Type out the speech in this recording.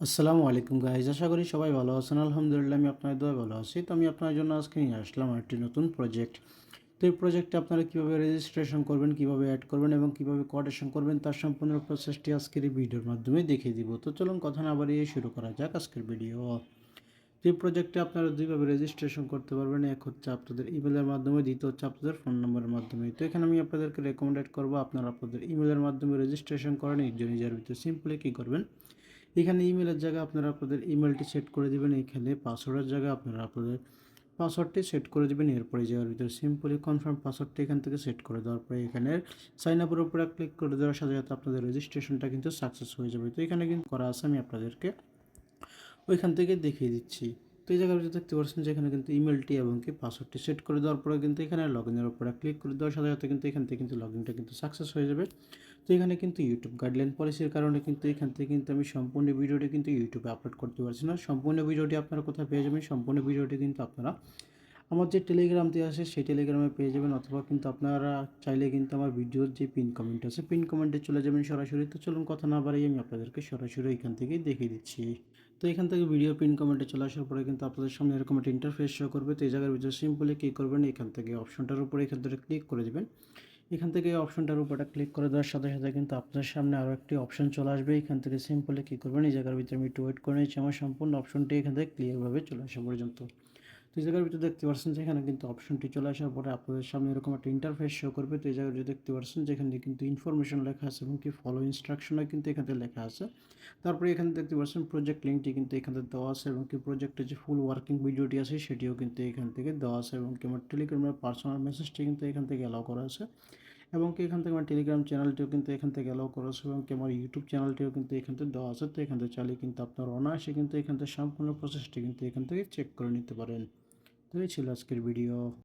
আসসালামু আলাইকুম গাইজ, আশা করি সবাই ভালো আছেন। আলহামদুলিল্লাহ আমি আপনার দোয়ায় ভালো আছি। তো আমি আপনার জন্য আজকে নিয়ে আসলাম একটি নতুন প্রজেক্ট। তো এই প্রজেক্টে আপনারা কীভাবে রেজিস্ট্রেশন করবেন, কীভাবে অ্যাড করবেন এবং কীভাবে কোঅর্ডিনেশন করবেন তার সম্পূর্ণ প্রসেসটি আজকের এই ভিডিওর মাধ্যমে দেখিয়ে দিব। তো চলুন কথা না বাড়িয়ে শুরু করা যাক আজকের ভিডিও। তো এই প্রজেক্টে আপনারা দুইভাবে রেজিস্ট্রেশন করতে পারবেন। এক হচ্ছে আপনাদের ইমেলের মাধ্যমে, দ্বিতীয় হচ্ছে আপনাদের ফোন নম্বরের মাধ্যমে। তো এখানে আমি আপনাদেরকে রেকমেন্ডেড করবো আপনারা আপনাদের ইমেলের মাধ্যমে রেজিস্ট্রেশন করেন। নিজের ভিতরে সিম্পলি কী করবেন, এখানে ইমেলের জায়গায় আপনারা আপনাদের ইমেলটি সেট করে দেবেন। এখানে পাসওয়ার্ডের জায়গায় আপনারা আপনাদের পাসওয়ার্ডটি সেট করে দেবেন। এরপরে এই জায়গার ভিতরে সিম্পলি কনফার্ম পাসওয়ার্ডটি এখান থেকে সেট করে দেওয়ার পরে এখানে সাইন আপের উপরে ক্লিক করে দেওয়ার সাথে সাথে আপনাদের রেজিস্ট্রেশনটা কিন্তু সাকসেস হয়ে যাবে। তো এখানে কিন্তু করা আছে, আমি আপনাদেরকে ওইখান থেকে দেখিয়ে দিচ্ছি। তো এই জায়গায় দেখতে পাচ্ছেন যে এখানে কিন্তু ইমেলটি এবং কি পাসওয়ার্ডটি সেট করে দেওয়ার পরে কিন্তু এখানে লগ ইনের উপরে ক্লিক করে দেওয়ার সাথে সাথে কিন্তু এখান থেকে কিন্তু লগ ইনটা কিন্তু সাকসেস হয়ে যাবে। তো এখানে কিন্তু ইউটিউব গাইডলাইন পলিসির কারণে কিন্তু এখান থেকে কিন্তু আমি সম্পূর্ণ ভিডিওটি কিন্তু ইউটিউবে আপলোড করতে পারছি না। সম্পূর্ণ ভিডিওটি আপনারা কোথায় পেয়ে যাবেন, সম্পূর্ণ ভিডিওটি কিন্তু আপনারা আমার যে টেলিগ্রামটি আছে সেই টেলিগ্রামে পেয়ে যাবেন, অথবা কিন্তু আপনারা চাইলে কিন্তু আমার ভিডিওর যে পিন কমেন্ট আছে পিন কমেন্টে চলে যাবেন সরাসরি। তো চলুন কথা না বাড়িয়ে আমি আপনাদেরকে সরাসরি এখান থেকেই দেখিয়ে দিচ্ছি। তো এখান থেকে ভিডিও পিন কমেন্টে চলে আসার পরে কিন্তু আপনাদের সামনে এরকম একটা ইন্টারফেস শো করবে। তো এই জায়গার ভিতরে সিম্পলি কী করবেন, এখান থেকে অপশনটার উপরে এখান থেকে ক্লিক করে দেবেন। এখান থেকে অপশনটার উপরটা ক্লিক করে দেওয়ার সাথে সাথে কিন্তু আপনার সামনে আরও একটি অপশন চলে আসবে। এখান থেকে সিম্পলি কী করবেন, এই জায়গার ভিতরে আমি একটু ওয়েট করে নিচ্ছি আমার সম্পূর্ণ অপশনটি এখান থেকে ক্লিয়ারভাবে চলে আসা পর্যন্ত। তো এই জায়গার ভিতরে দেখতে পাচ্ছেন যে এখানে কিন্তু অপশনটি চলে আসার পরে আপনাদের সামনে এরকম একটা ইন্টারফেস শো করবে। তো এই জায়গায় দেখতে পাচ্ছেন যে এখানে কিন্তু ইনফরমেশন লেখা আছে এবং কি ফলো ইনস্ট্রাকশনও কিন্তু এখানে লেখা আছে। তারপরে এখানে দেখতে পাচ্ছেন প্রজেক্ট লিঙ্কটি কিন্তু এখানে দেওয়া আছে এবং কি প্রজেক্টের যে ফুল ওয়ার্কিং ভিডিওটি আছে সেটিও কিন্তু এখান থেকে দেওয়া আছে এবং কি আমার টেলিগ্রামের পার্সোনাল মেসেজটি কিন্তু এখান থেকে অ্যালাউ করা আছে এবং কি এখান থেকে আমার টেলিগ্রাম চ্যানেলটিও কিন্তু এখান থেকে অ্যালাউ করা আছে এবং কি আমার ইউটিউব চ্যানেলটিও কিন্তু এখান থেকে দেওয়া আছে। তো এখান থেকে চাইলে কিন্তু আপনার অনায়াসে কিন্তু এখান থেকে সম্পূর্ণ প্রসেসটি কিন্তু এখান থেকে চেক করে নিতে পারেন। তো এই ছিল আজকের ভিডিও।